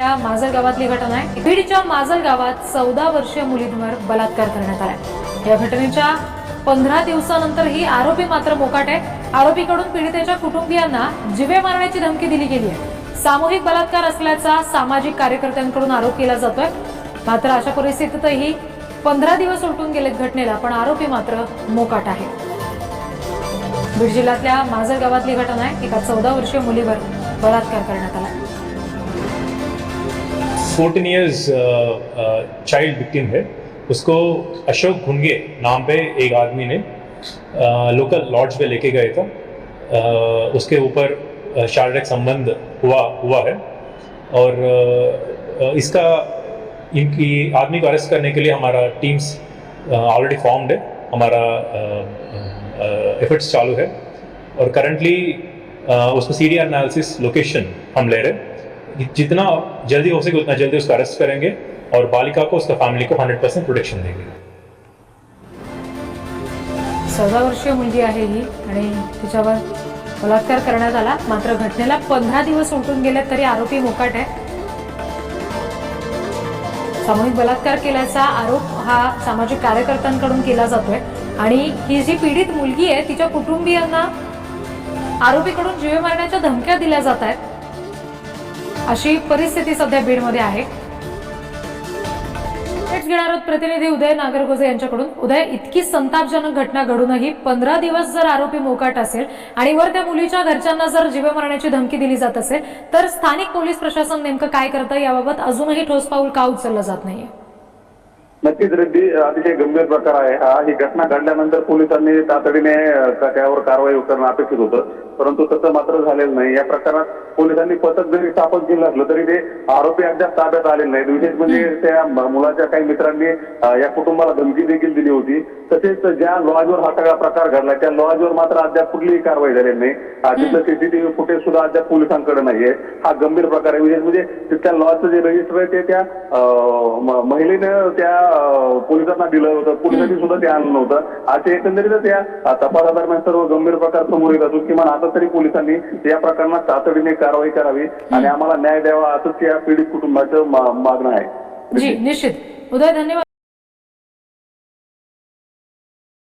जिल्ह्यातल्या माजल गावातली घटना आहे। बीडच्या माजल गावात 14 वर्षीय मुलींवर बलात्कार करण्यात आलाय। या घटनेच्या 15 दिवसानंतरही आरोपी मात्र मोकाट आहे। आरोपीकडून पीडितेच्या कुटुंबियांना जीवे मारण्याची धमकी दिली गेली आहे। सामूहिक बलात्कार असल्याचा सामाजिक कार्यकर्त्यांकडून आरोप केला जातोय। मात्र अशा परिस्थितीतही 15 दिवस उलटून गेलेत घटनेला, पण आरोपी मात्र मोकाट आहे। बीड जिल्ह्यातल्या माजल गावातली घटना आहे। एका 14 वर्षीय मुलीवर बलात्कार करण्यात आला। 14 years चाइल्ड विक्टिम है। उसको अशोक घुंगे नाम पे एक आदमी ने लोकल लॉज पे लेके गए था। उसके ऊपर शारीरिक संबंध हुआ है और इसका इनकी आदमी को अरेस्ट करने के लिए हमारा टीम्स ऑलरेडी फॉर्म्ड है। हमारा एफर्ट्स चालू है और करंटली उसको सीडीआर एनालिसिस लोकेशन हम ले रहे हैं। जितना जल्दी हो सके उतना जल्दी उसको अरेस्ट करेंगे और बालिका को उसका फैमिली को 100% प्रोटेक्शन देंगे। 14 वर्षीय मुलगी आहे ही आणि तिच्यावर बलात्कार करण्यात आला। मात्र घटनेला 15 दिवस उलटून गेले तरी आरोपी मोकाट आहे। सामूहिक बलात्कार केल्याचा आरोप हा सामाजिक कार्यकर्त्यांकडून केला जातोय आणि ही जी पीडित मुलगी आहे तिच्या कुटुंबियांना आरोपीकडून जीवे मारण्याच्या धमक्या दिल्या जात आहेत। अशी परिस्थिती सध्या बीडमध्ये आहे। घेणार आहोत प्रतिनिधी उदय नागरगोजे यांच्याकडून। उदय, इतकी संतापजनक घटना घडूनही 15 दिवस जर आरोपी मोकाट असेल आणि वर त्या मुलीच्या घरच्यांना जर जीवे मारण्याची धमकी दिली जात असेल तर स्थानिक पोलीस प्रशासन नेमकं काय करतं याबाबत अजूनही ठोस पाऊल का उचललं जात नाहीये? नक्कीच रेड्डी, अतिशय गंभीर प्रकार आहे हा। ही घटना घडल्यानंतर पोलिसांनी तातडीने त्यावर कारवाई करणं अपेक्षित होतं, परंतु तसं मात्र झालेलं नाही। या प्रकारात पोलिसांनी पथक जरी स्थापन केलं असलं तरी ते आरोपी अद्याप ताब्यात आले नाहीत। विशेष म्हणजे त्या मुलाच्या काही मित्रांनी या कुटुंबाला धमकी देखील दिली होती। तसेच ज्या लॉजवर हा सगळा प्रकार घडला त्या लॉजवर मात्र अद्याप कुठलीही कारवाई झालेली नाही। तिथलं सीसीटीव्ही फुटेज सुद्धा अद्याप पोलिसांकडे नाहीये। हा गंभीर प्रकार आहे। विशेष म्हणजे त्या लॉजचं जे रजिस्टर आहे ते त्या महिलेनं त्या पोलिसांना दिलं होतं, पोलिसांनी सुद्धा ते आणलं नव्हतं। असे एकंदरीत त्या तपासादरम्यान सर्व गंभीर प्रकार समोर येत असून किमान आता तरी पोलिसांनी या प्रकरणात तातडीने कारवाई करावी आणि आम्हाला न्याय द्यावा असंच या पीडित कुटुंबाचं मागणं आहे। जी निश्चित उदय, धन्यवाद।